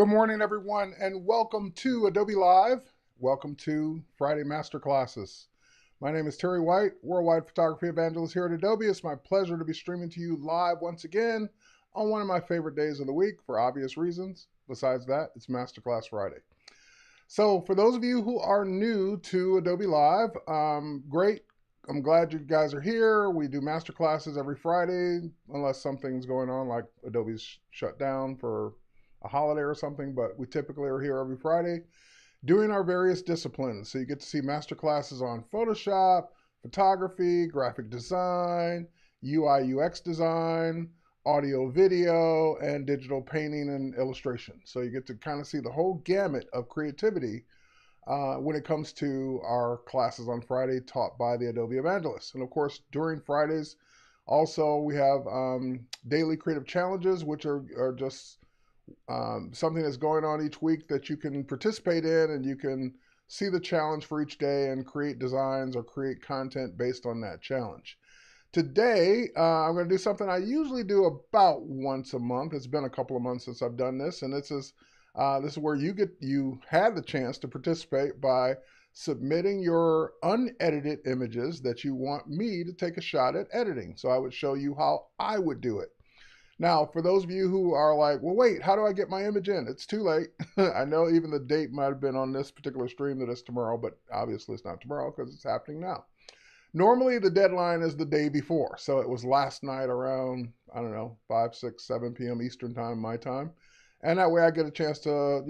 Good morning, everyone, and welcome to Adobe Live. Welcome to Friday Masterclasses. My name is Terry White, Worldwide Photography Evangelist here at Adobe. It's my pleasure to be streaming to you live once again on one of my favorite days of the week for obvious reasons. Besides that, it's Masterclass Friday. So for those of you who are new to Adobe Live, great. I'm glad you guys are here. We do Masterclasses every Friday, unless something's going on like Adobe's shut down for a holiday or something, but we typically are here every Friday doing our various disciplines. So you get to see master classes on Photoshop, photography, graphic design, UI UX design, audio video, and digital painting and illustration. So you get to kind of see the whole gamut of creativity when it comes to our classes on Friday taught by the Adobe Evangelists. And of course, during Fridays, also we have daily creative challenges, which are just something that's going on each week that you can participate in, and you can see the challenge for each day and create designs or create content based on that challenge. Today, I'm going to do something I usually do about once a month. It's been a couple of months since I've done this, and this is where you had the chance to participate by submitting your unedited images that you want me to take a shot at editing. So I would show you how I would do it. Now, for those of you who are like, well, wait, how do I get my image in? It's too late. I know even the date might have been on this particular stream that it's tomorrow, but obviously it's not tomorrow because it's happening now. Normally the deadline is the day before. So it was last night around, I don't know, 5, 6, 7 p.m. Eastern time, my time. And that way I get a chance to,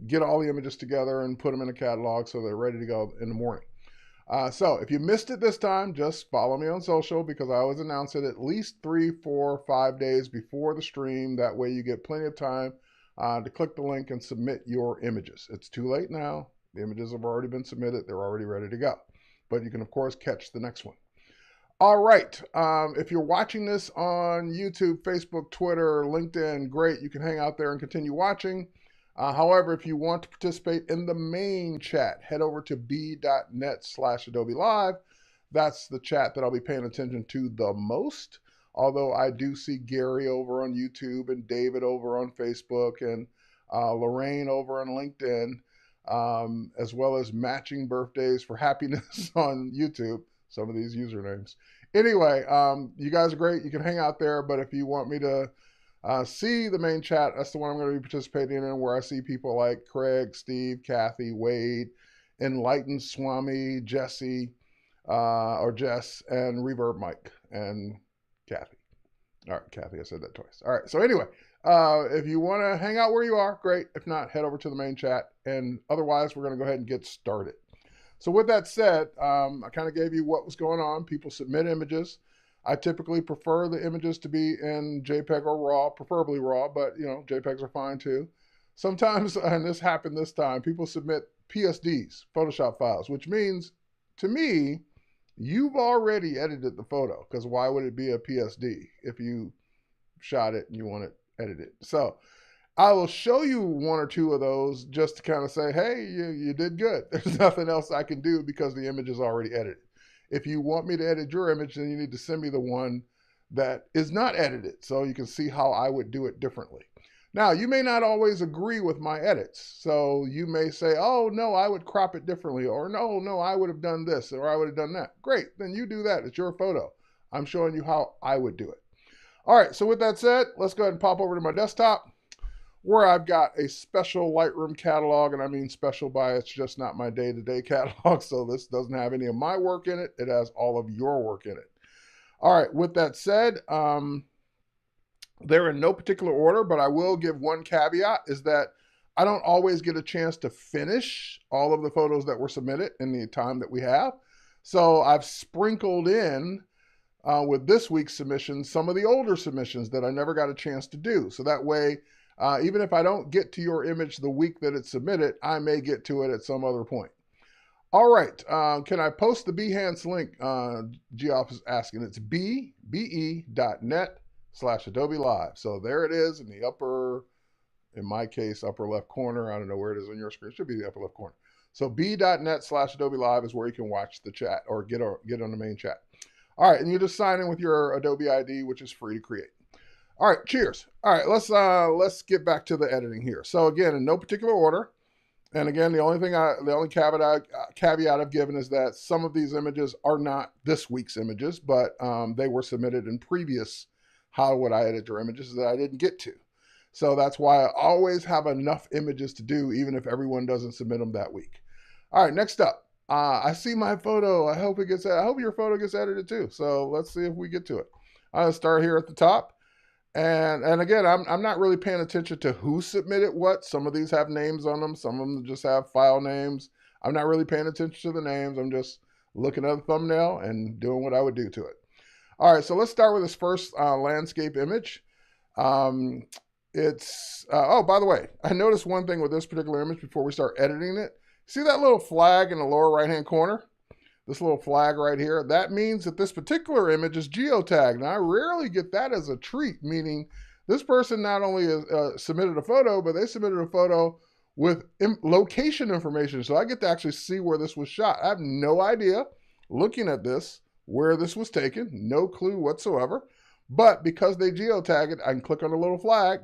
get all the images together and put them in a catalog so they're ready to go in the morning. So if you missed it this time, just follow me on social because I always announce it at least 3, 4, 5 days before the stream. That way you get plenty of time to click the link and submit your images. It's too late now. The images have already been submitted. They're already ready to go. But you can, of course, catch the next one. All right. If you're watching this on YouTube, Facebook, Twitter, LinkedIn, great. You can hang out there and continue watching. However, if you want to participate in the main chat, head over to b.net/Adobe Live. That's the chat that I'll be paying attention to the most. Although I do see Gary over on YouTube and David over on Facebook and Lorraine over on LinkedIn, as well as matching birthdays for happiness on YouTube. Some of these usernames. Anyway, you guys are great. You can hang out there, but if you want me to see the main chat, that's the one I'm going to be participating in, where I see people like Craig, Steve, Kathy, Wade, Enlightened Swami, Jesse, or Jess, and Reverb Mike, and Kathy. All right, Kathy, I said that twice. All right, so anyway, if you want to hang out where you are, great. If not, head over to the main chat, and otherwise, we're going to go ahead and get started. So with that said, I kind of gave you what was going on. People submit images. I typically prefer the images to be in JPEG or RAW, preferably RAW, but JPEGs are fine too. Sometimes, and this happened this time, people submit PSDs, Photoshop files, which means to me, you've already edited the photo, because why would it be a PSD if you shot it and you want it edited? So I will show you one or two of those just to kind of say, hey, you did good. There's nothing else I can do because the image is already edited. If you want me to edit your image, then you need to send me the one that is not edited so you can see how I would do it differently. Now, you may not always agree with my edits. So you may say, oh, no, I would crop it differently. Or no, I would have done this or I would have done that. Great, then you do that. It's your photo. I'm showing you how I would do it. All right, so with that said, let's go ahead and pop over to my desktop, where I've got a special Lightroom catalog, and I mean special by it's just not my day-to-day catalog, so this doesn't have any of my work in it. It has all of your work in it. All right, with that said, they're in no particular order, but I will give one caveat, is that I don't always get a chance to finish all of the photos that were submitted in the time that we have. So I've sprinkled in with this week's submissions some of the older submissions that I never got a chance to do. So that way, even if I don't get to your image the week that it's submitted, I may get to it at some other point. All right, can I post the Behance link? Geoff is asking. It's be.net/Adobe Live. So there it is in the upper, in my case, upper left corner. I don't know where it is on your screen. It should be the upper left corner. So b.net/Adobe Live is where you can watch the chat or get on the main chat. All right, and you just sign in with your Adobe ID, which is free to create. All right, cheers. All right, let's get back to the editing here. So again, in no particular order. And again, the only caveat I've given is that some of these images are not this week's images, but they were submitted in previous How Would I Edit Your Images that I didn't get to. So that's why I always have enough images to do, even if everyone doesn't submit them that week. All right, next up. I see my photo. I hope your photo gets edited too. So let's see if we get to it. I'll start here at the top. And again, I'm not really paying attention to who submitted what. Some of these have names on them. Some of them just have file names. I'm not really paying attention to the names. I'm just looking at the thumbnail and doing what I would do to it. All right, so let's start with this first landscape image. Oh, by the way, I noticed one thing with this particular image before we start editing it. See that little flag in the lower right-hand corner? This little flag right here, that means that this particular image is geotagged. And I rarely get that as a treat, meaning this person not only submitted a photo, but they submitted a photo with location information. So I get to actually see where this was shot. I have no idea, looking at this, where this was taken, no clue whatsoever. But because they geotag it, I can click on the little flag,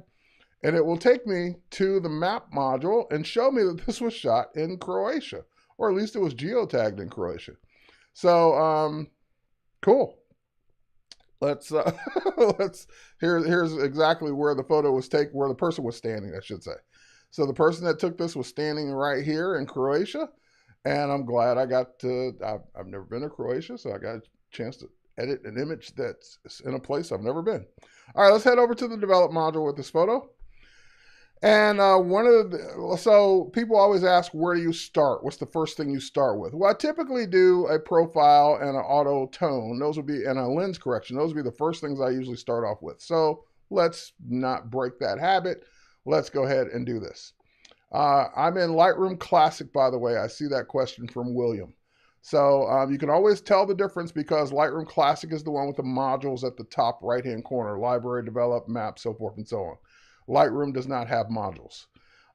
and it will take me to the map module and show me that this was shot in Croatia, or at least it was geotagged in Croatia. So, cool. Let's here's exactly where the photo was taken, where the person was standing, I should say. So the person that took this was standing right here in Croatia, and I'm glad I got to, I've never been to Croatia, so I got a chance to edit an image that's in a place I've never been. All right, let's head over to the develop module with this photo. And so people always ask, where do you start? What's the first thing you start with? Well, I typically do a profile and an auto tone. Those would be, and a lens correction. Those would be the first things I usually start off with. So let's not break that habit. Let's go ahead and do this. I'm in Lightroom Classic, by the way. I see that question from William. So you can always tell the difference because Lightroom Classic is the one with the modules at the top right-hand corner, library, develop, map, so forth and so on. Lightroom does not have modules.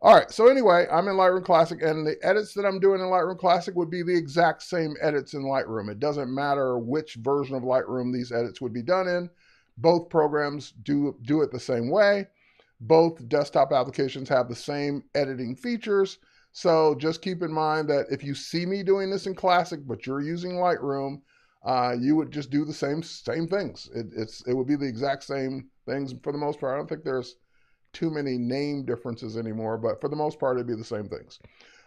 All right, so anyway, I'm in Lightroom Classic, and the edits that I'm doing in Lightroom Classic would be the exact same edits in Lightroom. It doesn't matter which version of Lightroom these edits would be done in. Both programs do it the same way. Both desktop applications have the same editing features. So just keep in mind that if you see me doing this in Classic, but you're using Lightroom, you would just do the same things. It would be the exact same things for the most part. I don't think there's too many name differences anymore, but for the most part, it'd be the same things.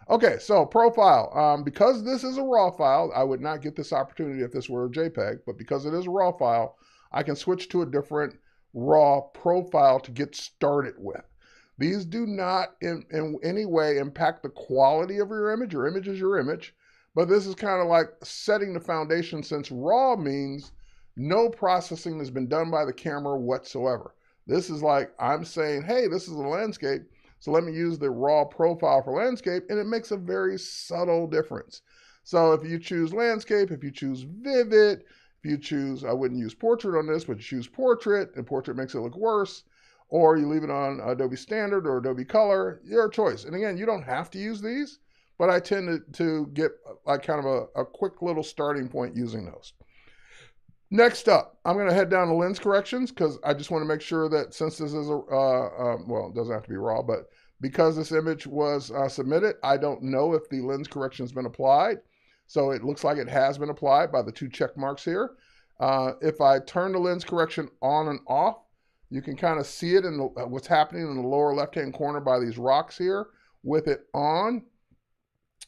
Okay, so profile. Because this is a raw file, I would not get this opportunity if this were a JPEG, but because it is a raw file, I can switch to a different raw profile to get started with. These do not in any way impact the quality of your image. Your image is your image, but this is kind of like setting the foundation, since raw means no processing has been done by the camera whatsoever. This is like I'm saying, hey, this is a landscape, so let me use the raw profile for landscape, and it makes a very subtle difference. So if you choose landscape, if you choose vivid, if you choose, I wouldn't use portrait on this, but you choose portrait, and portrait makes it look worse, or you leave it on Adobe Standard or Adobe Color, your choice. And again, you don't have to use these, but I tend to get like kind of a quick little starting point using those. Next up, I'm going to head down to lens corrections because I just want to make sure that since this is well, it doesn't have to be raw, but because this image was submitted, I don't know if the lens correction has been applied. So it looks like it has been applied by the 2 check marks here. If I turn the lens correction on and off, you can kind of see it in what's happening in the lower left-hand corner by these rocks here. With it on,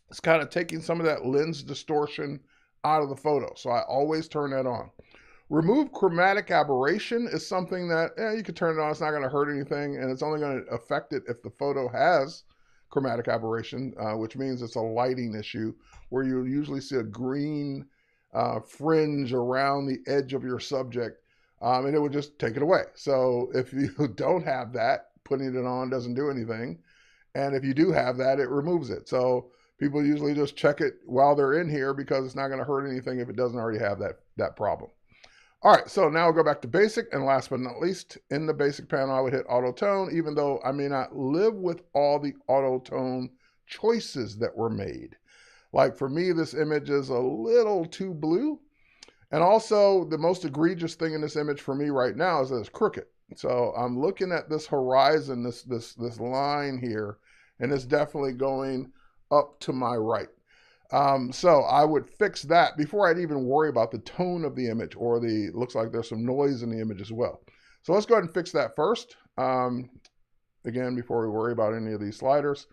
it's kind of taking some of that lens distortion out of the photo. So I always turn that on. Remove chromatic aberration is something that you can turn it on. It's not going to hurt anything, and it's only going to affect it if the photo has chromatic aberration, which means it's a lighting issue where you usually see a green fringe around the edge of your subject, and it would just take it away. So if you don't have that, putting it on doesn't do anything. And if you do have that, it removes it. So people usually just check it while they're in here because it's not going to hurt anything if it doesn't already have that problem. All right, so now we'll go back to basic, and last but not least, in the basic panel, I would hit auto tone, even though I may not live with all the auto tone choices that were made. Like for me, this image is a little too blue. And also the most egregious thing in this image for me right now is that it's crooked. So I'm looking at this horizon, this line here, and it's definitely going up to my right. So I would fix that before I'd even worry about the tone of the image or the, looks like there's some noise in the image as well. So let's go ahead and fix that first. Again, before we worry about any of these sliders,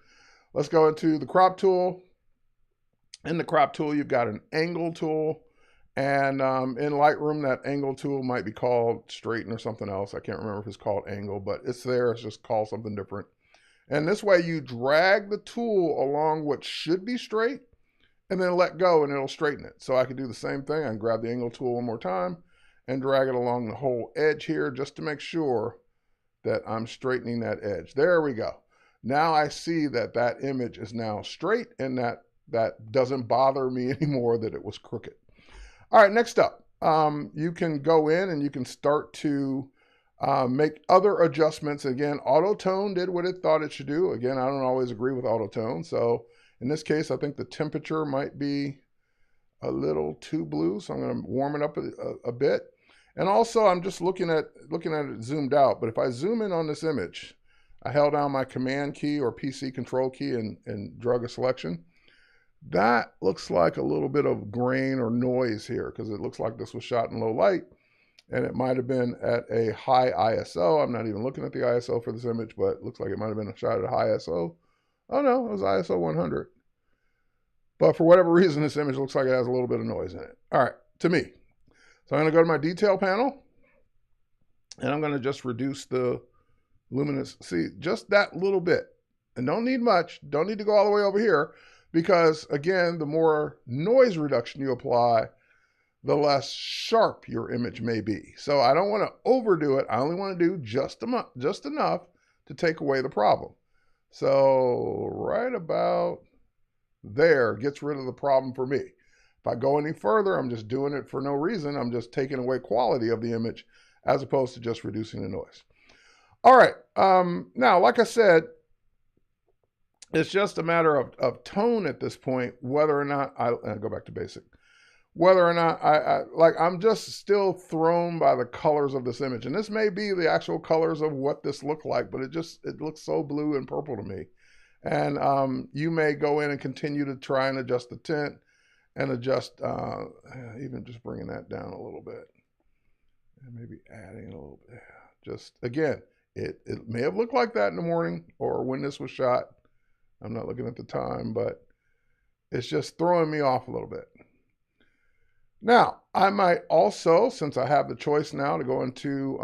let's go into the crop tool. In the crop tool, you've got an angle tool. And in Lightroom, that angle tool might be called straighten or something else. I can't remember if it's called angle, but it's there. It's just called something different. And this way you drag the tool along what should be straight and then let go and it'll straighten it. So I can do the same thing. I can grab the angle tool one more time and drag it along the whole edge here just to make sure that I'm straightening that edge. There we go. Now I see that that image is now straight and that doesn't bother me anymore that it was crooked. All right, next up, you can go in and you can start to make other adjustments. Again, auto tone did what it thought it should do. Again, I don't always agree with auto tone. So in this case, I think the temperature might be a little too blue. So I'm going to warm it up a bit. And also I'm just looking at it zoomed out. But if I zoom in on this image, I held down my command key or PC control key and drug a selection. That looks like a little bit of grain or noise here because it looks like this was shot in low light and it might have been at a high ISO. I'm not even looking at the ISO for this image, but it looks like it might have been shot at a high ISO. Oh no, it was ISO 100. But for whatever reason, this image looks like it has a little bit of noise in it. All right, to me. So I'm going to go to my detail panel and I'm going to just reduce the luminance. See, just that little bit. And don't need much. Don't need to go all the way over here. Because again, the more noise reduction you apply, the less sharp your image may be. So I don't want to overdo it. I only want to do just enough to take away the problem. So right about there gets rid of the problem for me. If I go any further, I'm just doing it for no reason. I'm just taking away quality of the image as opposed to just reducing the noise. All right. Now, like I said, it's just a matter of tone at this point, whether or not I'll go back to basic, whether or not I'm just still thrown by the colors of this image. And this may be the actual colors of what this looked like, but it looks so blue and purple to me. And you may go in and continue to try and adjust the tint and adjust, even just bringing that down a little bit and maybe adding a little bit. Just again, it may have looked like that in the morning or when this was shot. I'm not looking at the time, but it's just throwing me off a little bit. Now, I might also, since I have the choice now to go into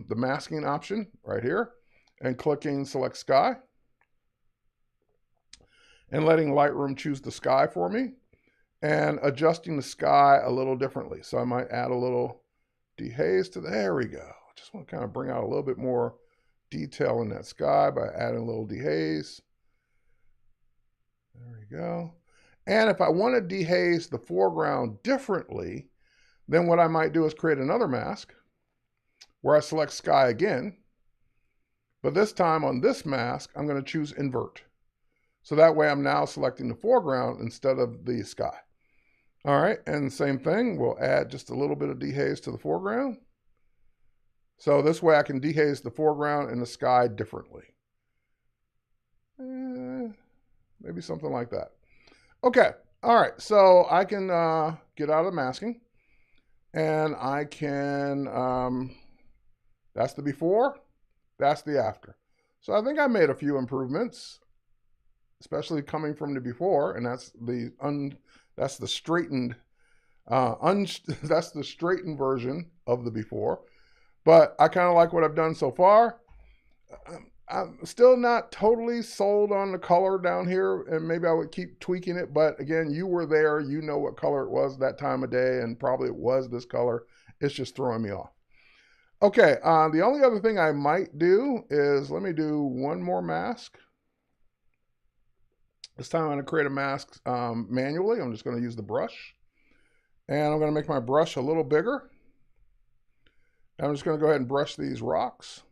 the masking option right here and clicking select sky and letting Lightroom choose the sky for me and adjusting the sky a little differently. So I might add a little dehaze to there we go. I just want to kind of bring out a little bit more detail in that sky by adding a little dehaze. There we go. And if I want to dehaze the foreground differently, then what I might do is create another mask where I select sky again. But this time on this mask, I'm going to choose invert. So that way I'm now selecting the foreground instead of the sky. All right, and same thing, we'll add just a little bit of dehaze to the foreground. So this way I can dehaze the foreground and the sky differently. Maybe something like that. Okay, all right, so I can get out of the masking and I can, that's the before, that's the after. So I think I made a few improvements, especially coming from the before, and that's the straightened, that's the straightened version of the before. But I kind of like what I've done so far. I'm still not totally sold on the color down here, and maybe I would keep tweaking it. But again, you were there. You know what color it was that time of day, and probably it was this color. It's just throwing me off. Okay, the only other thing I might do is, let me do one more mask. This time I'm going to create a mask manually. I'm just going to use the brush. And I'm going to make my brush a little bigger. And I'm just going to go ahead and brush these rocks.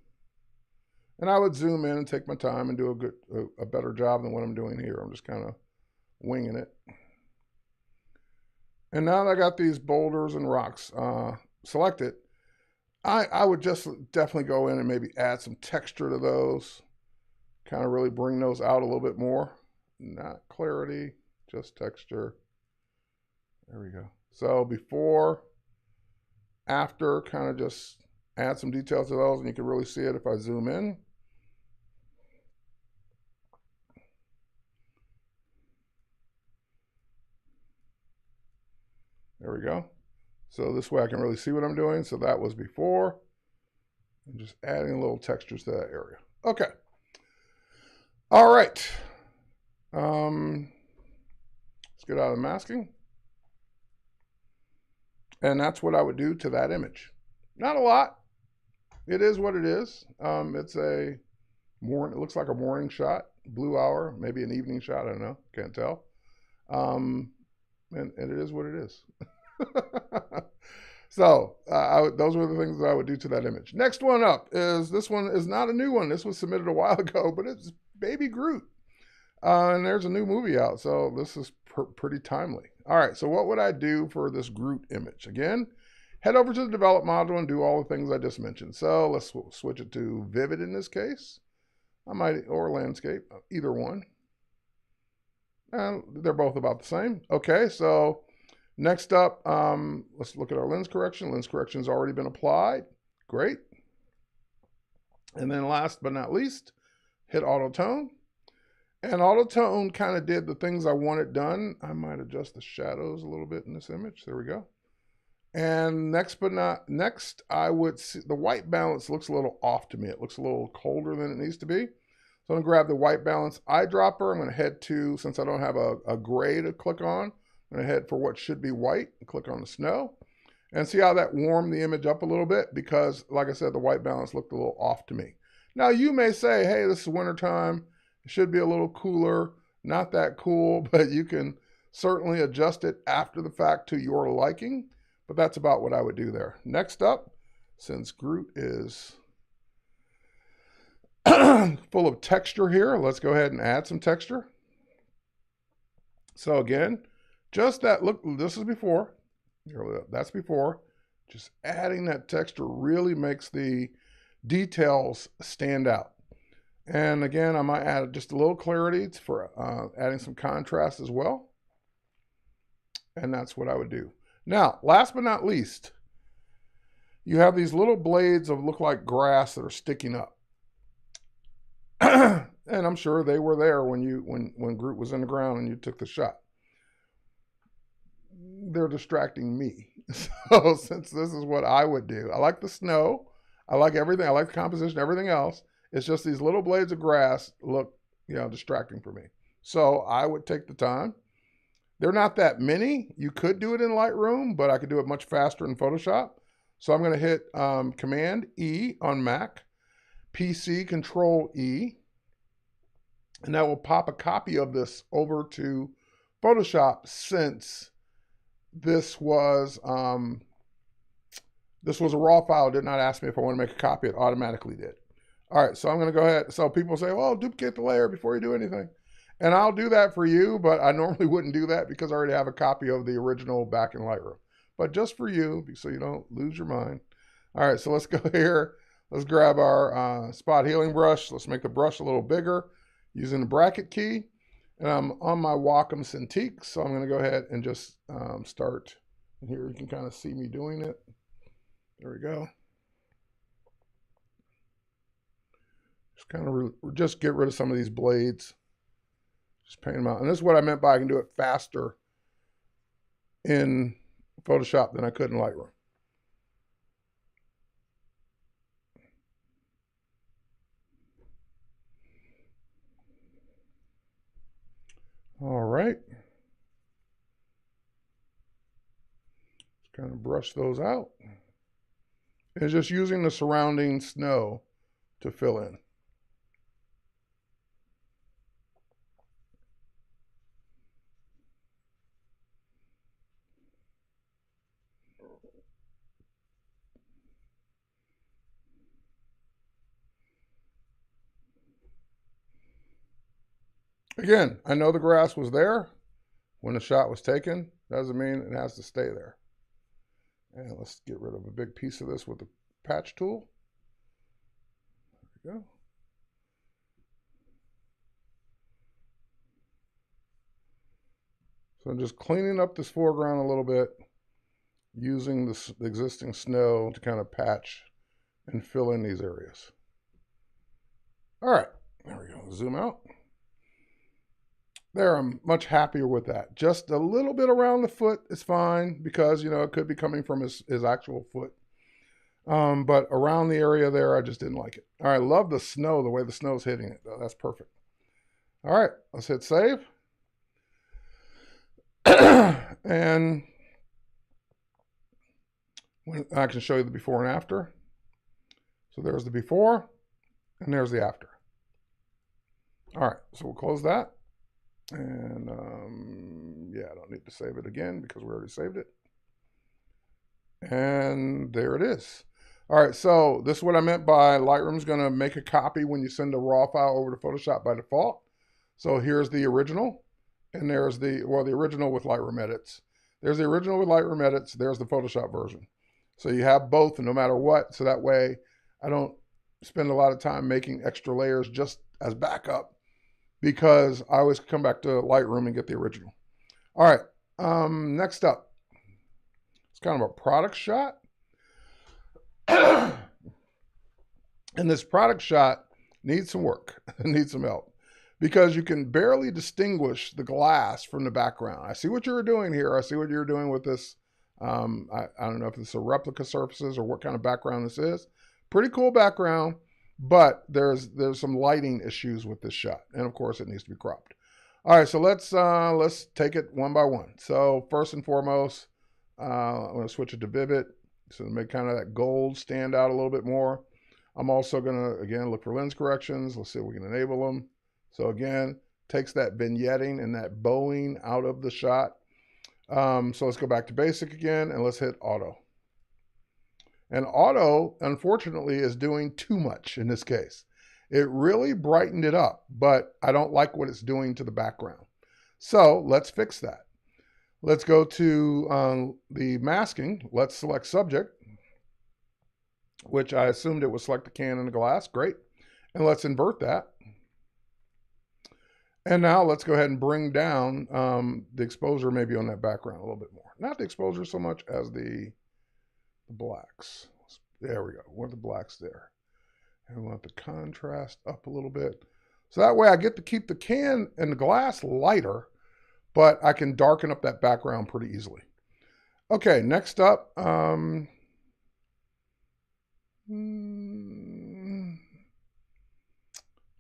And I would zoom in and take my time and do a better job than what I'm doing here. I'm just kind of winging it. And now that I got these boulders and rocks selected, I would just definitely go in and maybe add some texture to those, kind of really bring those out a little bit more. Not clarity, just texture. There we go. So before, after, kind of just add some details to those, and you can really see it if I zoom in. There we go. So this way I can really see what I'm doing. So that was before. And just adding little textures to that area. Okay. All right. Let's get out of the masking. And that's what I would do to that image. Not a lot. It is what it is. It's a morning. It looks like a morning shot, blue hour, maybe an evening shot. I don't know. Can't tell. And it is what it is. So those were the things that I would do to that image. Next one up is, this one is not a new one. This was submitted a while ago, but it's Baby Groot. And there's a new movie out, so this is pretty timely. All right, so what would I do for this Groot image? Again, head over to the develop module and do all the things I just mentioned. So let's switch it to Vivid in this case. I might, or landscape, either one. And they're both about the same. Okay, so next up, let's look at our lens correction. Lens correction has already been applied. Great. And then last but not least, hit auto tone. And auto tone kind of did the things I wanted done. I might adjust the shadows a little bit in this image. There we go. And next, I would see the white balance looks a little off to me. It looks a little colder than it needs to be. So I'm going to grab the white balance eyedropper. I'm going to head to, since I don't have a gray to click on, I'm going to head for what should be white and click on the snow. And see how that warmed the image up a little bit, because like I said, the white balance looked a little off to me. Now you may say, hey, this is wintertime. It should be a little cooler. Not that cool, but you can certainly adjust it after the fact to your liking. But that's about what I would do there. Next up, since Groot is full of texture here, let's go ahead and add some texture. So again, just that look, this is before. That's before. Just adding that texture really makes the details stand out. And again, I might add just a little clarity for adding some contrast as well. And that's what I would do. Now, last but not least, you have these little blades of look like grass that are sticking up. And I'm sure they were there when Groot was in the ground and you took the shot. They're distracting me. So since this is what I would do, I like the snow. I like everything. I like the composition, everything else. It's just these little blades of grass look, distracting for me. So I would take the time. They're not that many. You could do it in Lightroom, but I could do it much faster in Photoshop. So I'm going to hit Command E on Mac, PC Control E, and that will pop a copy of this over to Photoshop, since this was a raw file. It did not ask me if I want to make a copy. It automatically did. All right, so I'm going to go ahead. So people say, well, duplicate the layer before you do anything. And I'll do that for you, but I normally wouldn't do that because I already have a copy of the original back in Lightroom. But just for you, so you don't lose your mind. All right, so let's go here. Let's grab our spot healing brush. Let's make the brush a little bigger using the bracket key. And I'm on my Wacom Cintiq, so I'm going to go ahead and just start. And here you can kind of see me doing it. There we go. Just get rid of some of these blades. Just paint them out. And this is what I meant by I can do it faster in Photoshop than I could in Lightroom. All right. Just kind of brush those out. And just using the surrounding snow to fill in. Again, I know the grass was there when the shot was taken. Doesn't mean it has to stay there. And let's get rid of a big piece of this with the patch tool. There we go. So I'm just cleaning up this foreground a little bit, using the existing snow to kind of patch and fill in these areas. All right, there we go. Zoom out. There, I'm much happier with that. Just a little bit around the foot is fine because, it could be coming from his actual foot. But around the area there, I just didn't like it. All right, love the snow, the way the snow's hitting it, though. That's perfect. All right, let's hit save. And I can show you the before and after. So there's the before, and there's the after. All right, so we'll close that. And yeah, I don't need to save it again because we already saved it. And there it is. All right, so this is what I meant by Lightroom's going to make a copy when you send a raw file over to Photoshop by default. So here's the original, and there's the original with Lightroom edits. There's the original with Lightroom edits. There's the Photoshop version. So you have both no matter what. So that way I don't spend a lot of time making extra layers just as backup, because I always come back to Lightroom and get the original. All right, next up, it's kind of a product shot. And this product shot needs some work, needs some help, because you can barely distinguish the glass from the background. I see what you're doing here. I see what you're doing with this. I don't know if it's a replica surfaces or what kind of background this is. Pretty cool background. But there's some lighting issues with this shot, and of course it needs to be cropped. All right, so let's take it one by one. So first and foremost, I'm going to switch it to Vivid, so to make kind of that gold stand out a little bit more. I'm also going to again look for lens corrections. Let's see if we can enable them. So again, takes that vignetting and that bowing out of the shot. So let's go back to basic again, and let's hit auto. And auto, unfortunately, is doing too much in this case. It really brightened it up, but I don't like what it's doing to the background. So let's fix that. Let's go to the masking. Let's select subject, which I assumed it would select the can and the glass. Great. And let's invert that. And now let's go ahead and bring down the exposure maybe on that background a little bit more. Not the exposure so much as the blacks. There we go. We want the blacks there. And we want the contrast up a little bit. So that way I get to keep the can and the glass lighter, but I can darken up that background pretty easily. Okay, next up. All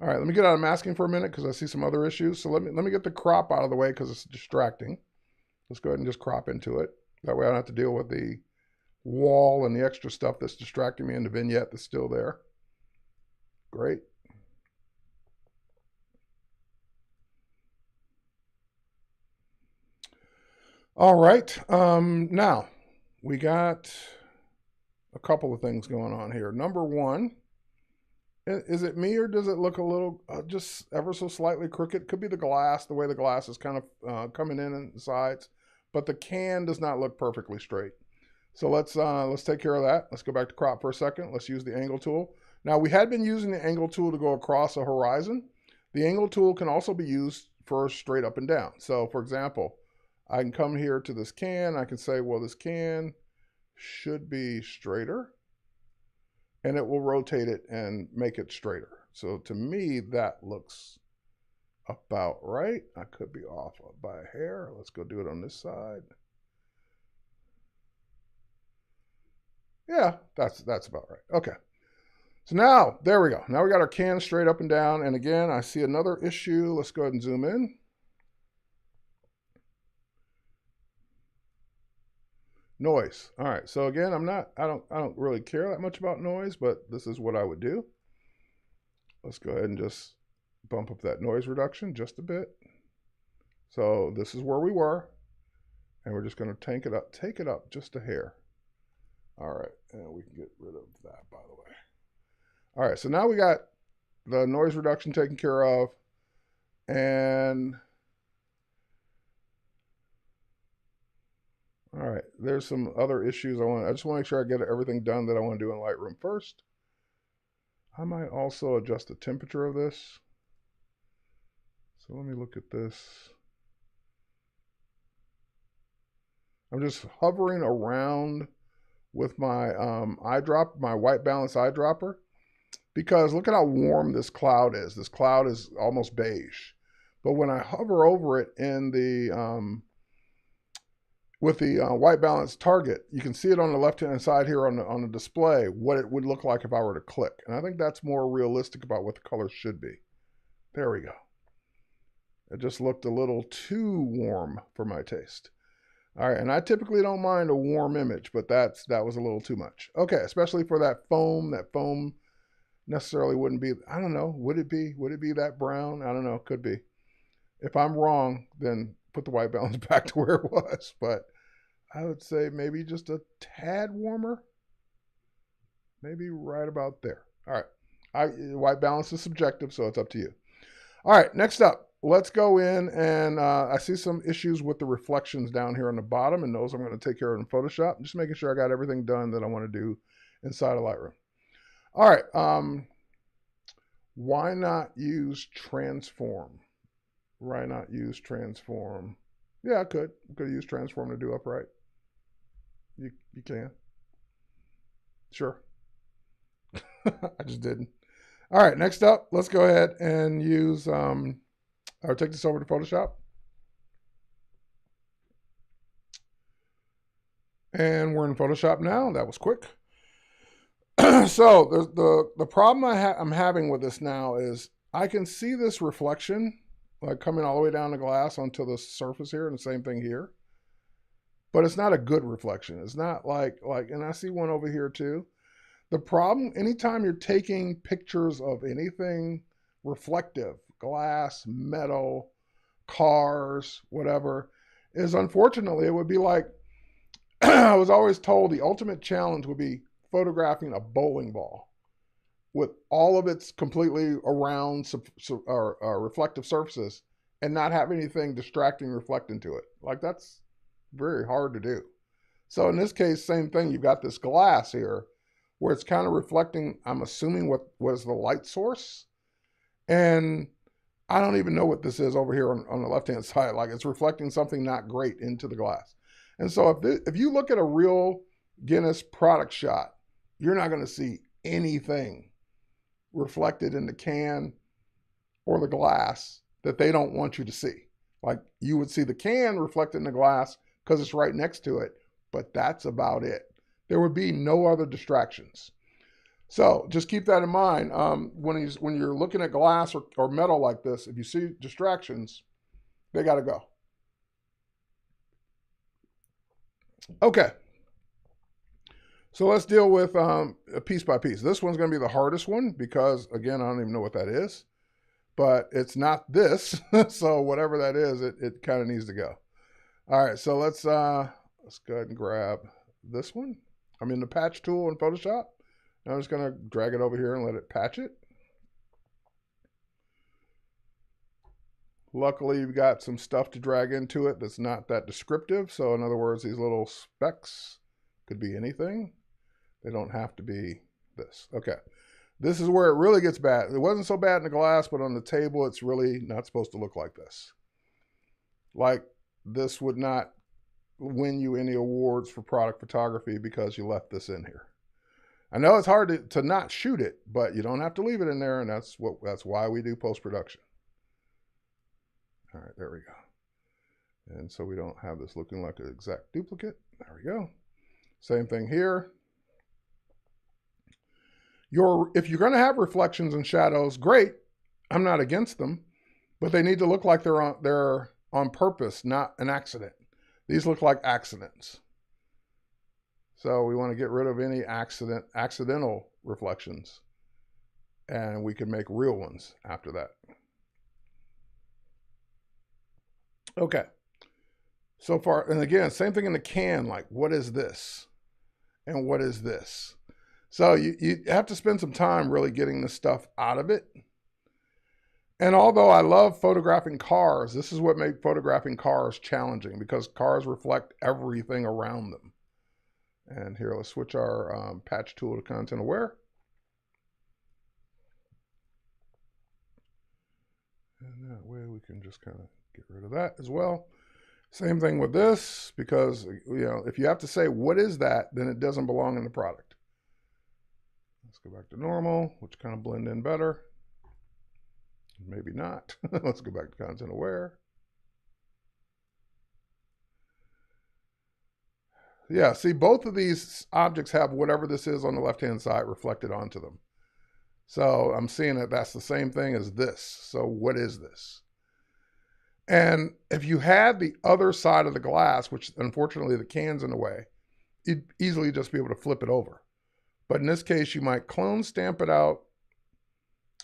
right, let me get out of masking for a minute because I see some other issues. So let me get the crop out of the way because it's distracting. Let's go ahead and just crop into it. That way I don't have to deal with the wall and the extra stuff that's distracting me in the vignette that's still there. Great. All right, now we got a couple of things going on here. Number one, is it me or does it look a little just ever so slightly crooked? Could be the glass, the way the glass is kind of coming in and the sides, but the can does not look perfectly straight. So let's take care of that. Let's go back to crop for a second. Let's use the angle tool. Now we had been using the angle tool to go across a horizon. The angle tool can also be used for straight up and down. So for example, I can come here to this can. I can say, well, this can should be straighter, and it will rotate it and make it straighter. So to me, that looks about right. I could be off by a hair. Let's go do it on this side. Yeah, that's about right. Okay. So now, there we go. Now we got our can straight up and down. And again, I see another issue. Let's go ahead and zoom in. Noise. All right. So again, I don't really care that much about noise, but this is what I would do. Let's go ahead and just bump up that noise reduction just a bit. So this is where we were, and we're just going to take it up just a hair. All right, and we can get rid of that, by the way. All right, so now we got the noise reduction taken care of, and all right, there's some other issues I just want to make sure I get everything done that I want to do in Lightroom first. I might also adjust the temperature of this. So let me look at this. I'm just hovering around with my my white balance eyedropper, because look at how warm this cloud is. This cloud is almost beige. But when I hover over it in the with the white balance target, you can see it on the left-hand side here on the display, what it would look like if I were to click. And I think that's more realistic about what the colors should be. There we go. It just looked a little too warm for my taste. All right, and I typically don't mind a warm image, but that was a little too much. Okay, especially for that foam. That foam necessarily wouldn't be, I don't know, would it be that brown? I don't know, could be. If I'm wrong, then put the white balance back to where it was, but I would say maybe just a tad warmer, maybe right about there. All right, white balance is subjective, so it's up to you. All right, next up, let's go in, and I see some issues with the reflections down here on the bottom, and those I'm going to take care of in Photoshop. I'm just making sure I got everything done that I want to do inside of Lightroom. All right, why not use transform? Why not use transform? Yeah, I could use transform to do upright. You can. Sure. I just didn't. All right, next up, let's go ahead and use, or take this over to Photoshop. And we're in Photoshop now. That was quick. So the problem I'm having with this now is I can see this reflection like coming all the way down the glass onto the surface here, and the same thing here. But it's not a good reflection. It's not like, and I see one over here too. The problem, anytime you're taking pictures of anything reflective, glass, metal, cars, whatever, is unfortunately, it would be like, I was always told the ultimate challenge would be photographing a bowling ball with all of its completely around reflective surfaces and not have anything distracting reflect into it. Like, that's very hard to do. So in this case, same thing. You've got this glass here where it's kind of reflecting, I'm assuming, what was the light source. And I don't even know what this is over here on the left-hand side. Like, it's reflecting something not great into the glass. And so if you look at a real Guinness product shot, you're not going to see anything reflected in the can or the glass that they don't want you to see. Like, you would see the can reflected in the glass because it's right next to it, but that's about it. There would be no other distractions. So just keep that in mind. When you're looking at glass or metal like this, if you see distractions, they got to go. Okay. So let's deal with piece by piece. This one's going to be the hardest one because, again, I don't even know what that is. But it's not this. So whatever that is, it kind of needs to go. All right, so let's go ahead and grab this one. I'm in the patch tool in Photoshop. I'm just going to drag it over here and let it patch it. Luckily, you've got some stuff to drag into it that's not that descriptive. So in other words, these little specks could be anything. They don't have to be this. Okay. This is where it really gets bad. It wasn't so bad in the glass, but on the table, it's really not supposed to look like this. Like, this would not win you any awards for product photography because you left this in here. I know it's hard to not shoot it, but you don't have to leave it in there, and that's why we do post-production. All right, there we go. And so we don't have this looking like an exact duplicate. There we go. Same thing here. If you're going to have reflections and shadows, great. I'm not against them, but they need to look like they're on purpose, not an accident. These look like accidents. So we want to get rid of any accidental reflections, and we can make real ones after that. Okay. So far, and again, same thing in the can, like, what is this? And what is this? So you have to spend some time really getting the stuff out of it. And although I love photographing cars, this is what makes photographing cars challenging, because cars reflect everything around them. And here, let's switch our patch tool to content aware. And that way we can just kind of get rid of that as well. Same thing with this, because if you have to say what is that, then it doesn't belong in the product. Let's go back to normal, which kind of blend in better. Maybe not. Let's go back to content aware. Yeah, see, both of these objects have whatever this is on the left-hand side reflected onto them. So I'm seeing that that's the same thing as this. So what is this? And if you had the other side of the glass, which unfortunately the can's in the way, you'd easily just be able to flip it over. But in this case, you might clone stamp it out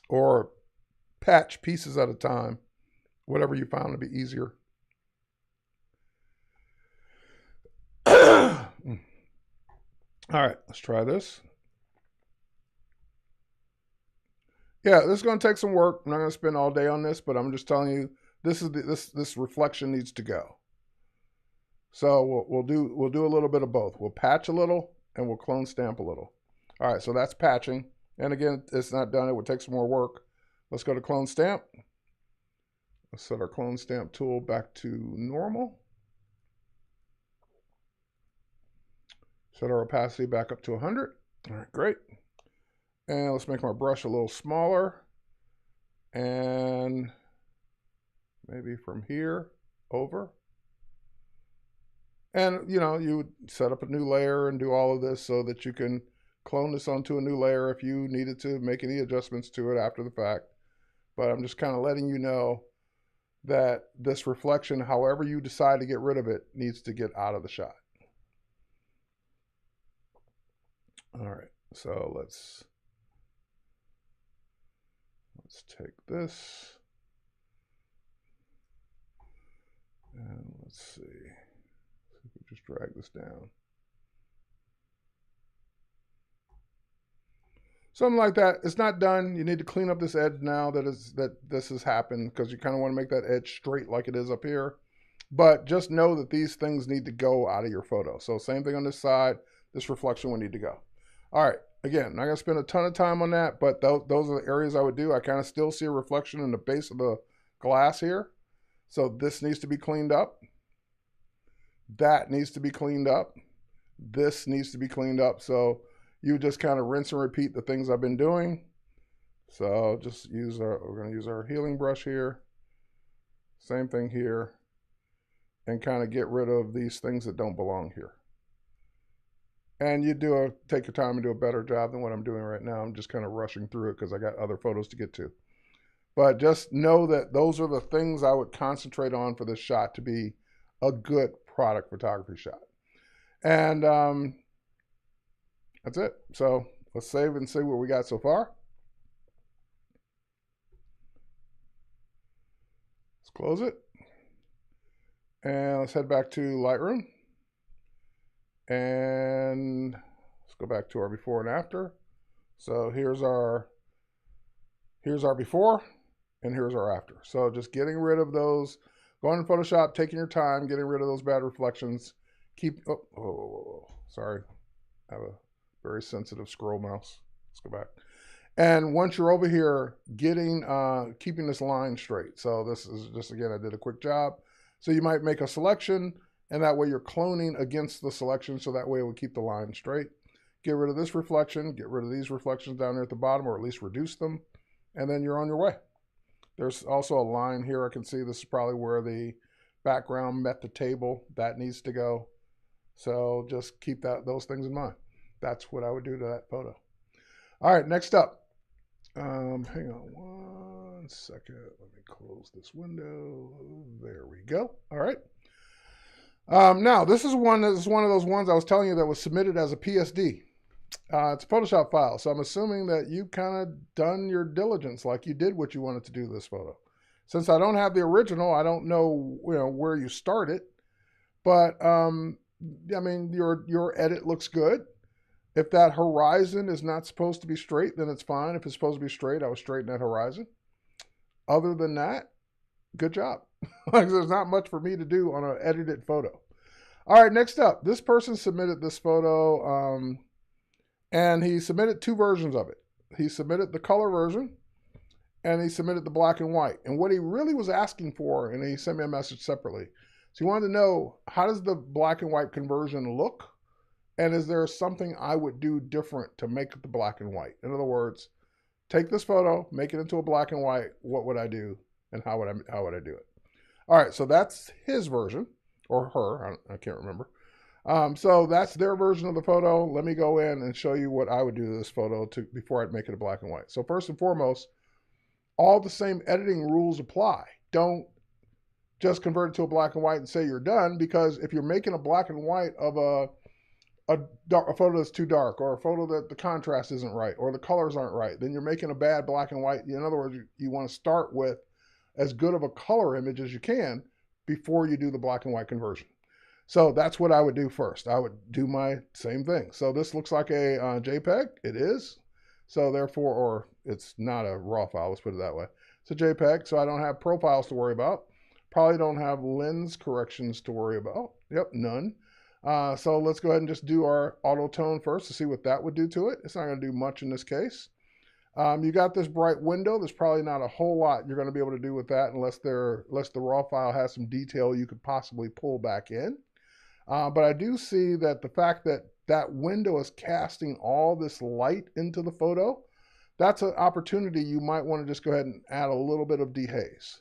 or patch pieces at a time, whatever you found to be easier. All right, let's try this. Yeah, this is going to take some work. I'm not going to spend all day on this, but I'm just telling you, this reflection needs to go. So we'll do a little bit of both. We'll patch a little and we'll clone stamp a little. All right, so that's patching. And again, it's not done. It would take some more work. Let's go to clone stamp. Let's set our clone stamp tool back to normal. Set our opacity back up to 100. All right, great. And let's make my brush a little smaller. And maybe from here over. And, you would set up a new layer and do all of this so that you can clone this onto a new layer if you needed to make any adjustments to it after the fact. But I'm just kind of letting you know that this reflection, however you decide to get rid of it, needs to get out of the shot. All right, so let's take this and let's see if we just drag this down. Something like that. It's not done. You need to clean up this edge now that this has happened, because you kind of want to make that edge straight like it is up here. But just know that these things need to go out of your photo. So same thing on this side. This reflection will need to go. All right. Again, I'm not going to spend a ton of time on that, but those are the areas I would do. I kind of still see a reflection in the base of the glass here. So this needs to be cleaned up. That needs to be cleaned up. This needs to be cleaned up. So you just kind of rinse and repeat the things I've been doing. So just we're going to use our healing brush here. Same thing here. And kind of get rid of these things that don't belong here. And you take your time and do a better job than what I'm doing right now. I'm just kind of rushing through it because I got other photos to get to. But just know that those are the things I would concentrate on for this shot to be a good product photography shot. And that's it. So let's save and see what we got so far. Let's close it. And let's head back to Lightroom. And let's go back to our before and after. So here's our before and here's our after. So just getting rid of those, going in Photoshop, taking your time, getting rid of those bad reflections. Sorry. I have a very sensitive scroll mouse. Let's go back. And once you're over here, keeping this line straight. So this is just, again, I did a quick job. So you might make a selection, and that way you're cloning against the selection, so that way it will keep the line straight. Get rid of this reflection, get rid of these reflections down there at the bottom, or at least reduce them, and then you're on your way. There's also a line here I can see. This is probably where the background met the table. That needs to go. So just keep those things in mind. That's what I would do to that photo. All right, next up. Hang on one second. Let me close this window. There we go. All right. Now, this is one of those ones I was telling you that was submitted as a PSD. It's a Photoshop file, so I'm assuming that you kind of done your diligence, like you did what you wanted to do this photo. Since I don't have the original, I don't know, where you started, but I mean, your edit looks good. If that horizon is not supposed to be straight, then it's fine. If it's supposed to be straight, I would straighten that horizon. Other than that, good job. Like, there's not much for me to do on an edited photo. All right, next up, this person submitted this photo, and he submitted two versions of it. He submitted the color version, and he submitted the black and white. And what he really was asking for, and he sent me a message separately, so he wanted to know, how does the black and white conversion look? And is there something I would do different to make it the black and white? In other words, take this photo, make it into a black and white. What would I do, and how would I do it? All right, so that's his version, or her. I can't remember. So that's their version of the photo. Let me go in and show you what I would do to this photo before I'd make it a black and white. So first and foremost, all the same editing rules apply. Don't just convert it to a black and white and say you're done, because if you're making a black and white of a photo that's too dark, or a photo that the contrast isn't right, or the colors aren't right, then you're making a bad black and white. In other words, you want to start with as good of a color image as you can before you do the black and white conversion. So that's what I would do first. I would do my same thing. So this looks like a JPEG. It is. So therefore, or it's not a RAW file, let's put it that way. It's a JPEG, so I don't have profiles to worry about. Probably don't have lens corrections to worry about. Yep, none. So let's go ahead and just do our auto tone first to see what that would do to it. It's not going to do much in this case. You got this bright window. There's probably not a whole lot you're going to be able to do with that unless the raw file has some detail you could possibly pull back in. But I do see that the fact that that window is casting all this light into the photo, that's an opportunity you might want to just go ahead and add a little bit of dehaze.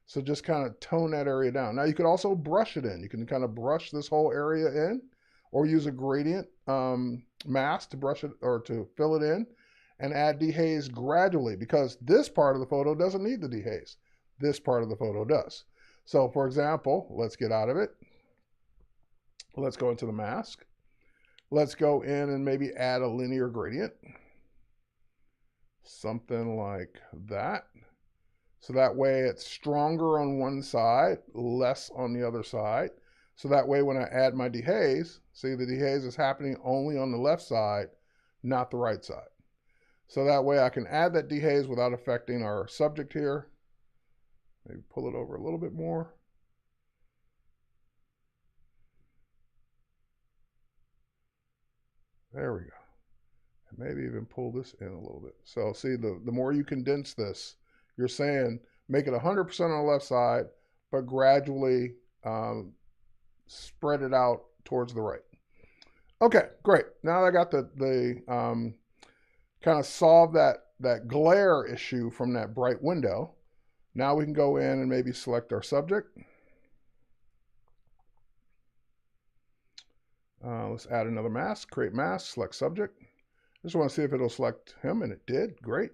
So just kind of tone that area down. Now you could also brush it in. You can kind of brush this whole area in, or use a gradient mask to brush it or to fill it in, and add dehaze gradually, because this part of the photo doesn't need the dehaze. This part of the photo does. So for example, let's get out of it. Let's go into the mask. Let's go in and maybe add a linear gradient. Something like that. So that way it's stronger on one side, less on the other side. So that way when I add my dehaze, see, the dehaze is happening only on the left side, not the right side. So that way I can add that dehaze without affecting our subject here. Maybe pull it over a little bit more. There we go. And maybe even pull this in a little bit. So see, the more you condense this, you're saying make it 100% on the left side, but gradually spread it out towards the right. Okay, great. Now that I got the kind of solve that glare issue from that bright window, now we can go in and maybe select our subject. Let's add another mask, create mask, select subject. Just want to see if it'll select him, and it did, great.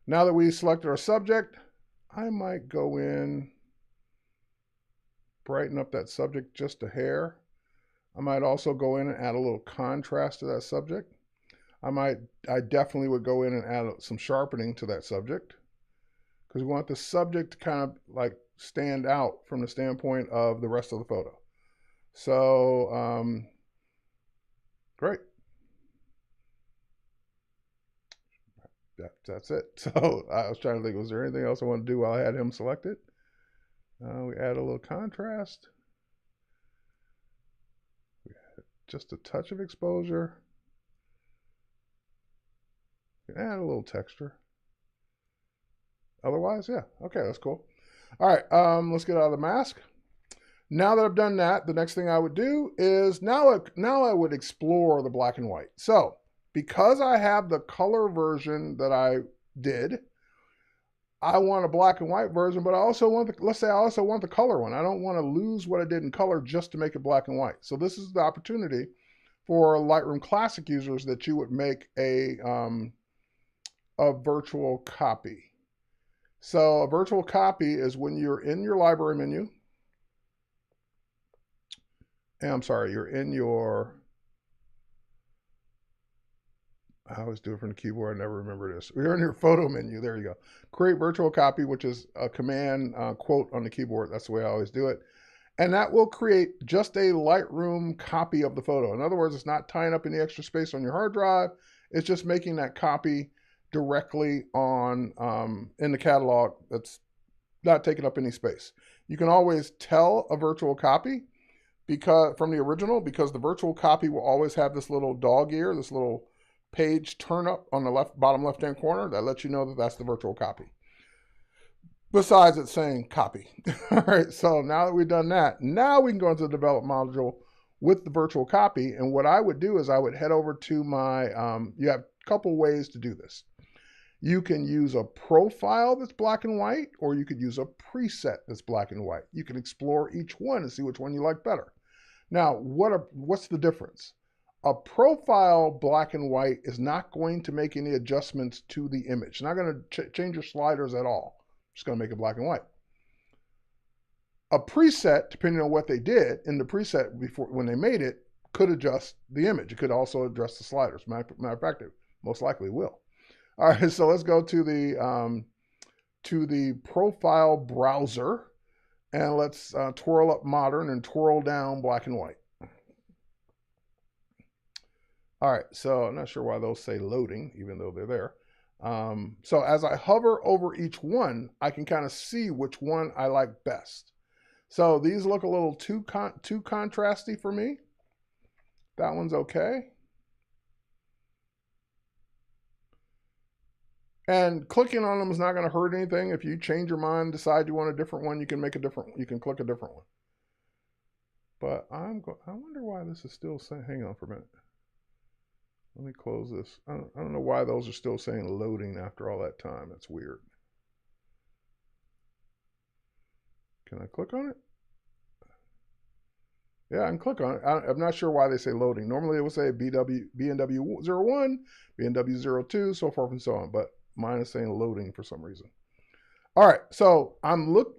Now that we selected our subject, I might go in, brighten up that subject just a hair. I might also go in and add a little contrast to that subject. I definitely would go in and add some sharpening to that subject, because we want the subject to kind of like stand out from the standpoint of the rest of the photo. So, great. That's it. So I was trying to think, was there anything else I want to do while I had him selected? We add a little contrast. Just a touch of exposure. Add a little texture. Otherwise, yeah. Okay, that's cool. All right, let's get out of the mask. Now that I've done that, the next thing I would do is now I would explore the black and white. So because I have the color version that I did, I want a black and white version, but I also want let's say I also want the color one. I don't want to lose what I did in color just to make it black and white. So this is the opportunity for Lightroom Classic users that you would make a virtual copy. So a virtual copy is when you're in your library menu. I'm sorry, you're in your, I always do it from the keyboard, I never remember this. You're in your photo menu, there you go. Create virtual copy, which is a command quote on the keyboard. That's the way I always do it. And that will create just a Lightroom copy of the photo. In other words, it's not tying up any extra space on your hard drive. It's just making that copy directly on in the catalog that's not taking up any space. You can always tell a virtual copy because from the original, because the virtual copy will always have this little dog ear, this little page turn up on the bottom left hand corner that lets you know that that's the virtual copy. Besides it saying copy. All right, so now that we've done that, now we can go into the develop module with the virtual copy. And what I would do is I would head over to my, you have a couple ways to do this. You can use a profile that's black and white, or you could use a preset that's black and white. You can explore each one and see which one you like better. Now, what's the difference? A profile black and white is not going to make any adjustments to the image. It's not going to change your sliders at all. It's just going to make it black and white. A preset, depending on what they did in the preset before when they made it, could adjust the image. It could also adjust the sliders. Matter of fact, it most likely will. All right, so let's go to the profile browser, and let's twirl up modern and twirl down black and white. All right, so I'm not sure why those say loading, even though they're there. So as I hover over each one, I can kind of see which one I like best. So these look a little too contrasty for me. That one's okay. And clicking on them is not going to hurt anything. If you change your mind, decide you want a different one, you can make a different. You can click a different one. But I wonder why this is still saying. Hang on for a minute. Let me close this. I don't know why those are still saying loading after all that time. That's weird. Can I click on it? Yeah, I can click on it. I'm not sure why they say loading. Normally it would say BNW01, BNW02, so forth and so on. But mine is saying loading for some reason. All right, so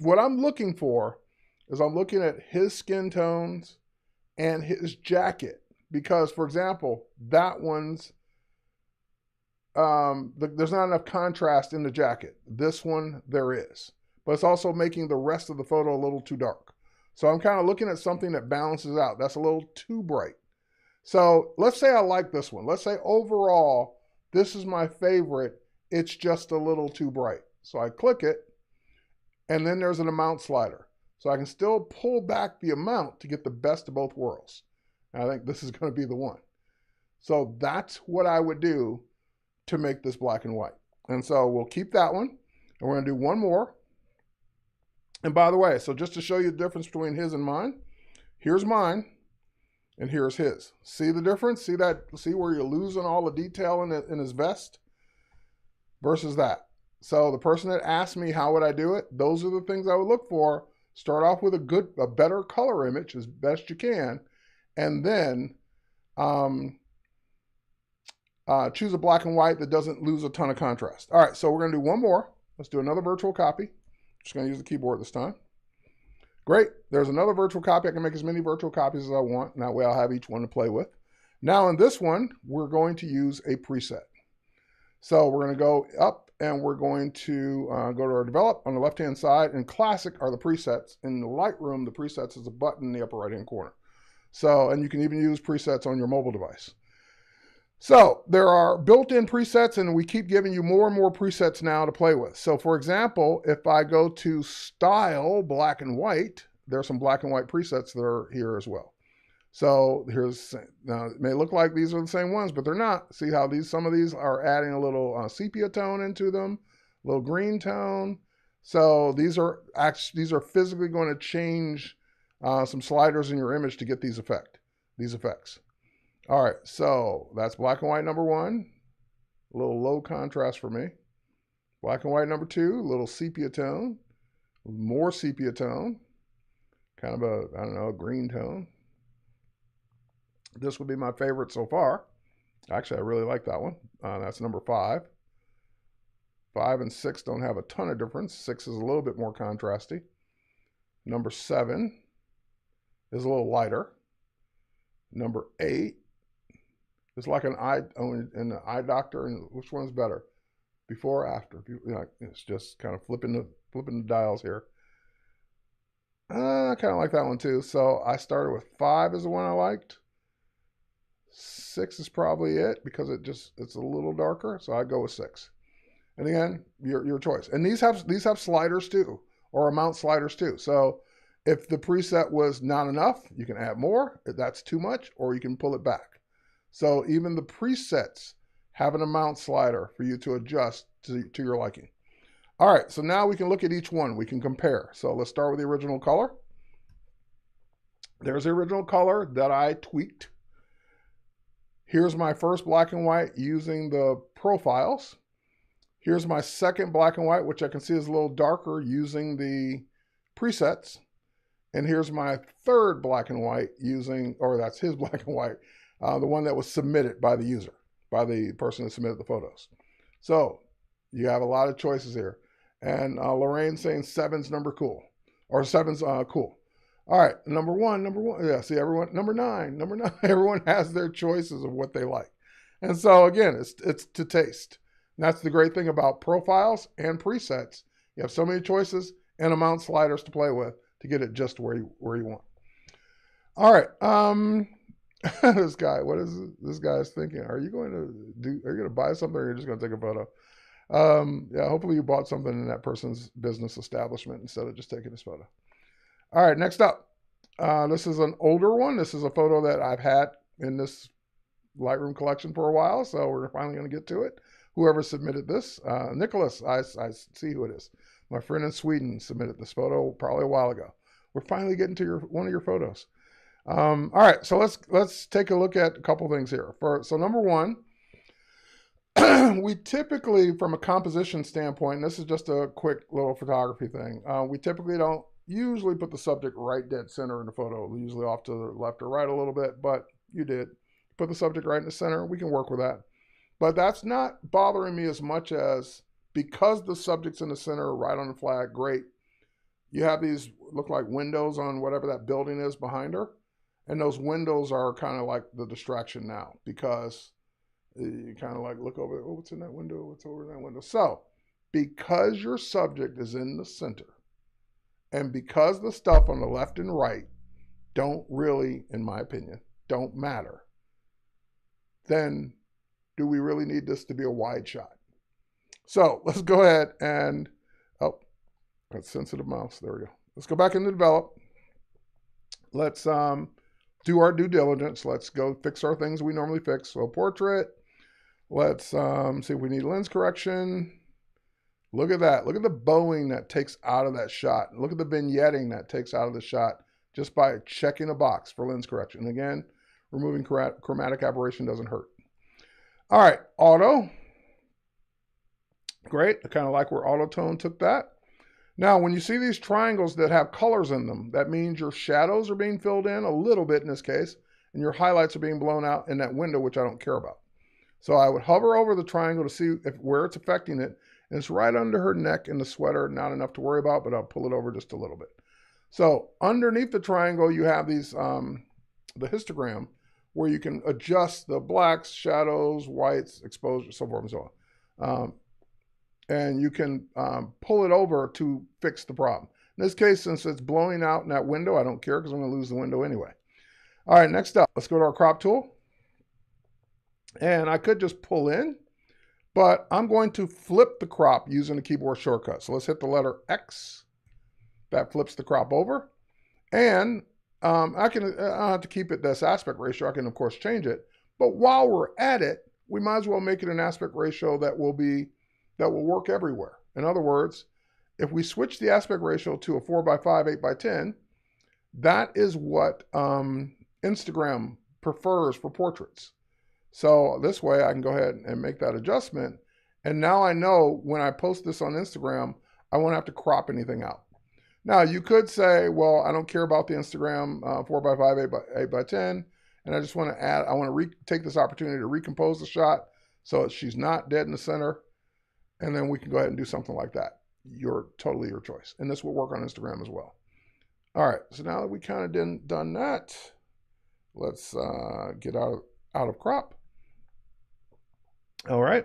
what I'm looking for is I'm looking at his skin tones and his jacket. Because, for example, that one's, there's not enough contrast in the jacket. This one, there is. But it's also making the rest of the photo a little too dark. So I'm kind of looking at something that balances out. That's a little too bright. So let's say I like this one. Let's say overall, this is my favorite. It's just a little too bright. So I click it, and then there's an amount slider. So I can still pull back the amount to get the best of both worlds. I think this is going to be the one. So that's what I would do to make this black and white. And so we'll keep that one. And we're going to do one more. And by the way, so just to show you the difference between his and mine, here's mine and here's his. See the difference? See that? See where you're losing all the detail in his vest versus that. So the person that asked me how would I do it, those are the things I would look for. Start off with a better color image as best you can. And then choose a black and white that doesn't lose a ton of contrast. All right, so we're going to do one more. Let's do another virtual copy. Just going to use the keyboard this time. Great. There's another virtual copy. I can make as many virtual copies as I want. And that way I'll have each one to play with. Now in this one, we're going to use a preset. So we're going to go up and we're going to go to our develop on the left-hand side. And classic are the presets. In the Lightroom, the presets is a button in the upper right-hand corner. So, and you can even use presets on your mobile device. So there are built-in presets, and we keep giving you more and more presets now to play with. So for example, if I go to style black and white, there are some black and white presets that are here as well. So now it may look like these are the same ones, but they're not. See how some of these are adding a little sepia tone into them, a little green tone. So these are physically going to change some sliders in your image to get these effects. All right, so that's black and white number one, a little low contrast for me. Black and white number two, a little sepia tone, more sepia tone, kind of a green tone. This would be my favorite so far. Actually, I really like that one. That's number 5. 5 and 6 don't have a ton of difference. 6 is a little bit more contrasty. Number 7 is a little lighter. Number 8 is like an eye doctor. And which one's better? Before or after? It's just kind of flipping the dials here. I kind of like that one too. So I started with 5 as the one I liked. 6 is probably it because it's a little darker. So I go with 6. And again, your choice. And these have sliders too, or amount sliders too. So if the preset was not enough, you can add more. If that's too much, or you can pull it back. So even the presets have an amount slider for you to adjust to your liking. All right, so now we can look at each one. We can compare. So let's start with the original color. There's the original color that I tweaked. Here's my first black and white using the profiles. Here's my second black and white, which I can see is a little darker using the presets. And here's my third black and white using, or that's his black and white, the one that was submitted by the user, by the person that submitted the photos. So you have a lot of choices here. And Lorraine's saying 7's number cool, or 7's cool. All right, number one. Yeah, see everyone, number nine. Everyone has their choices of what they like. And so again, it's to taste. And that's the great thing about profiles and presets. You have so many choices and amount sliders to play with to get it just where you want. All right, this guy, what is this guy's thinking? Are you going to buy something, or are you just going to take a photo? Yeah, hopefully you bought something in that person's business establishment instead of just taking this photo. All right, next up. This is an older one. This is a photo that I've had in this Lightroom collection for a while, so we're finally going to get to it. Whoever submitted this, Nicholas, I see who it is. My friend in Sweden submitted this photo probably a while ago. We're finally getting to one of your photos. All right, so let's take a look at a couple things here. So number one, we typically, from a composition standpoint, and this is just a quick little photography thing, we typically don't usually put the subject right dead center in the photo, usually off to the left or right a little bit, but you did. Put the subject right in the center, we can work with that. But that's not bothering me as much as, because the subject's in the center, right on the flag, great. You have these look like windows on whatever that building is behind her, and those windows are kind of like the distraction now, because you kind of like look over, oh, what's in that window? What's over in that window? So because your subject is in the center, and because the stuff on the left and right don't really, in my opinion, don't matter, then do we really need this to be a wide shot? So let's go ahead and, oh, that's sensitive mouse. There we go. Let's go back into develop. Let's do our due diligence. Let's go fix our things we normally fix. So portrait. Let's see if we need lens correction. Look at that. Look at the bowing that takes out of that shot. Look at the vignetting that takes out of the shot just by checking a box for lens correction. And again, removing chromatic aberration doesn't hurt. All right, auto. Great. I kind of like where auto tone took that. Now, when you see these triangles that have colors in them, that means your shadows are being filled in a little bit in this case, and your highlights are being blown out in that window, which I don't care about. So I would hover over the triangle to see where it's affecting it. And it's right under her neck in the sweater, not enough to worry about, but I'll pull it over just a little bit. So underneath the triangle, you have these, the histogram, where you can adjust the blacks, shadows, whites, exposure, so forth and so on. And you can pull it over to fix the problem. In this case, since it's blowing out in that window, I don't care because I'm going to lose the window anyway. All right, next up, let's go to our crop tool. And I could just pull in, but I'm going to flip the crop using the keyboard shortcut. So let's hit the letter X. That flips the crop over. And I don't have to keep it this aspect ratio. I can, of course, change it. But while we're at it, we might as well make it an aspect ratio that will work everywhere. In other words, if we switch the aspect ratio to a 4:5, 8:10, that is what Instagram prefers for portraits. So this way I can go ahead and make that adjustment. And now I know when I post this on Instagram, I won't have to crop anything out. Now you could say, well, I don't care about the Instagram 4:5, 8:10. And I just want to add, I want to take this opportunity to recompose the shot so she's not dead in the center. And then we can go ahead and do something like that. Totally your choice. And this will work on Instagram as well. All right, so now that we kind of done that, let's get out of crop. All right,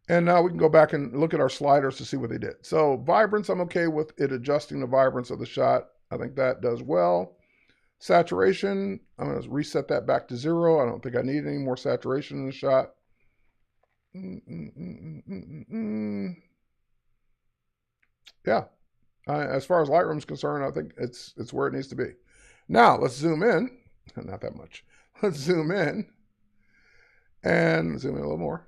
and now we can go back and look at our sliders to see what they did. So vibrance, I'm okay with it adjusting the vibrance of the shot. I think that does well. Saturation, I'm going to reset that back to 0. I don't think I need any more saturation in the shot. Yeah, as far as Lightroom's concerned, I think it's where it needs to be. Now let's zoom in. Not that much. Let's zoom in and zoom in a little more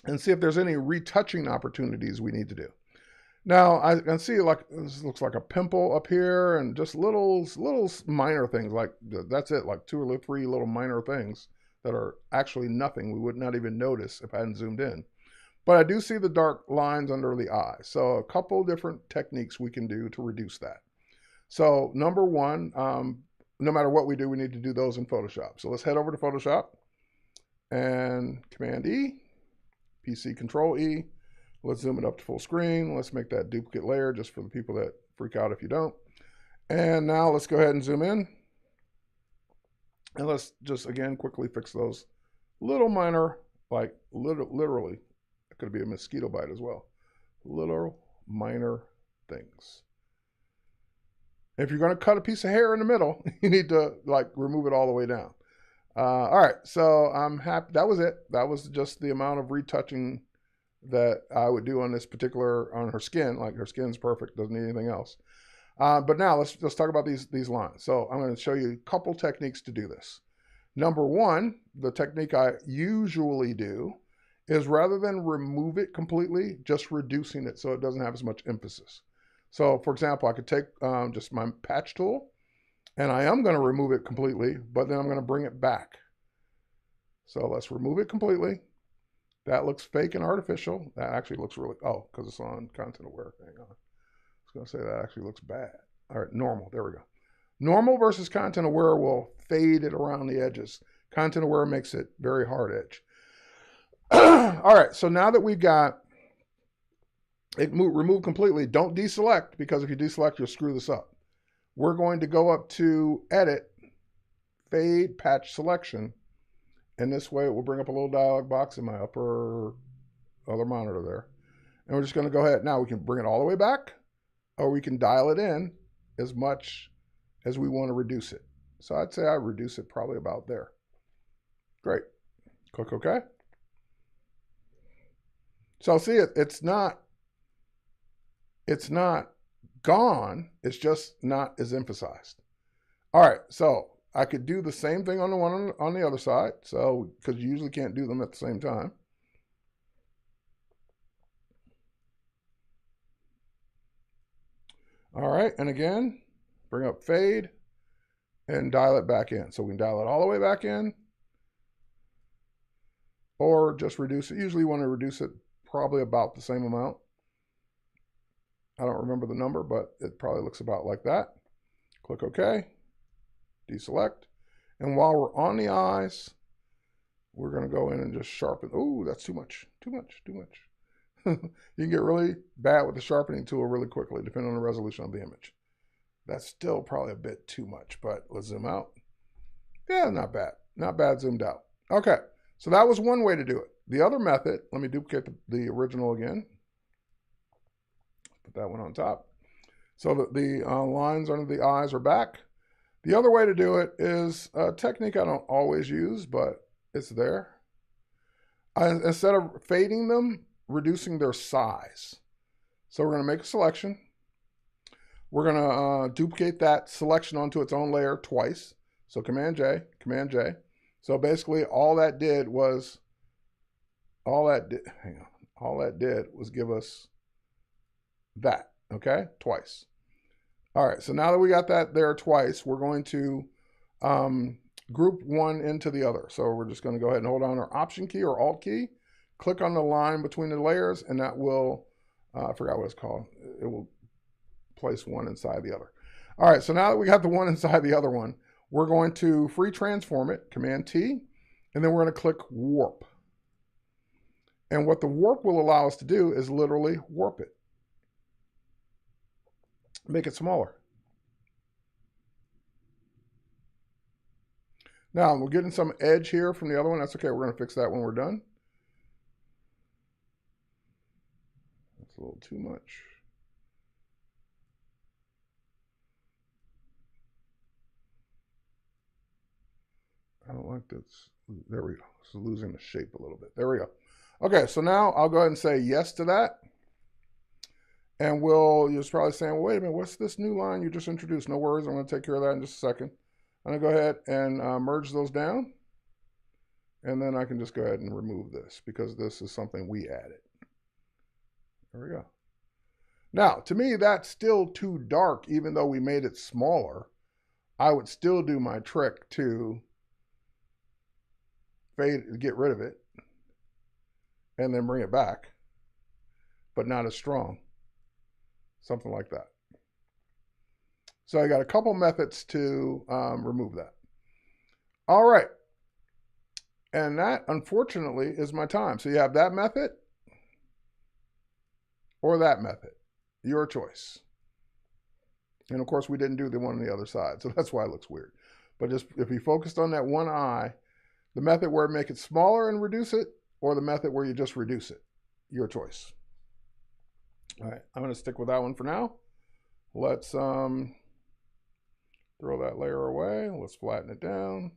and see if there's any retouching opportunities we need to do. Now I can see like this looks like a pimple up here and just little minor things like that's it, like 2 or 3 little minor things that are actually nothing. We would not even notice if I hadn't zoomed in. But I do see the dark lines under the eye. So a couple different techniques we can do to reduce that. So number one, no matter what we do, we need to do those in Photoshop. So let's head over to Photoshop and Command E, PC Control E. Let's zoom it up to full screen. Let's make that duplicate layer just for the people that freak out if you don't. And now let's go ahead and zoom in. And let's just, again, quickly fix those little minor, like literally, it could be a mosquito bite as well. Little minor things. If you're going to cut a piece of hair in the middle, you need to like remove it all the way down. All right, so I'm happy. That was it. That was just the amount of retouching that I would do on this particular, on her skin. Like her skin's perfect, doesn't need anything else. But now let's talk about these lines. So I'm going to show you a couple techniques to do this. Number one, the technique I usually do is rather than remove it completely, just reducing it so it doesn't have as much emphasis. So for example, I could take just my patch tool and I am going to remove it completely, but then I'm going to bring it back. So let's remove it completely. That looks fake and artificial. That actually looks really, oh, because it's on content aware. Hang on. I was going to say that actually looks bad. All right, normal. There we go. Normal versus content aware will fade it around the edges. Content aware makes it very hard edge. All right, so now that we've got it removed completely, don't deselect, because if you deselect, you'll screw this up. We're going to go up to Edit, Fade, Patch Selection, and this way it will bring up a little dialog box in my upper other monitor there. And we're just going to go ahead. Now we can bring it all the way back, or we can dial it in as much as we want to reduce it. So I'd say I reduce it probably about there. Great. Click OK. So see, it's not gone. It's just not as emphasized. All right, so I could do the same thing on the one on the other side. So because you usually can't do them at the same time. All right, and again, bring up fade and dial it back in. So we can dial it all the way back in, or just reduce it. Usually you want to reduce it probably about the same amount. I don't remember the number, but it probably looks about like that. Click OK, deselect. And while we're on the eyes, we're going to go in and just sharpen. Oh, that's too much, too much, too much. You can get really bad with the sharpening tool really quickly, depending on the resolution of the image. That's still probably a bit too much, but let's zoom out. Yeah, not bad. Not bad zoomed out. Okay, so that was one way to do it. The other method, let me duplicate the original again. Put that one on top. So the lines under the eyes are back. The other way to do it is a technique I don't always use, but it's there. Instead of fading them, reducing their size. So we're going to make a selection. We're going to duplicate that selection onto its own layer twice. So Command J, Command J. So basically all that did was give us that, okay, twice. All right, so now that we got that there twice, we're going to group one into the other. So we're just going to go ahead and hold on our Option key or Alt key, click on the line between the layers, and that will, I forgot what it's called. It will place one inside the other. All right, so now that we got the one inside the other one, we're going to free transform it, Command T, and then we're going to click Warp. And what the warp will allow us to do is literally warp it. Make it smaller. Now, we're getting some edge here from the other one. That's okay. We're going to fix that when we're done. That's a little too much. I don't like this. There we go. It's losing the shape a little bit. There we go. Okay, so now I'll go ahead and say yes to that. And you're probably saying, well, wait a minute, what's this new line you just introduced? No worries, I'm going to take care of that in just a second. I'm going to go ahead and merge those down. And then I can just go ahead and remove this because this is something we added. There we go. Now, to me, that's still too dark, even though we made it smaller. I would still do my trick to get rid of it, and then bring it back, but not as strong. Something like that. So I got a couple methods to remove that. All right. And that, unfortunately, is my time. So you have that method or that method. Your choice. And of course, we didn't do the one on the other side, so that's why it looks weird. But just if you focused on that one eye, the method where you make it smaller and reduce it, or the method where you just reduce it. Your choice. All right, I'm going to stick with that one for now. Let's throw that layer away. Let's flatten it down.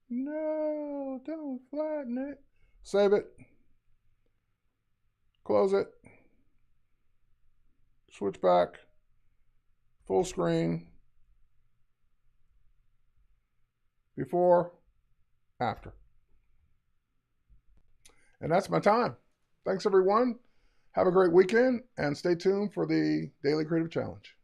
No, don't flatten it. Save it. Close it. Switch back. Full screen. Before, after. And that's my time. Thanks, everyone. Have a great weekend, and stay tuned for the Daily Creative Challenge.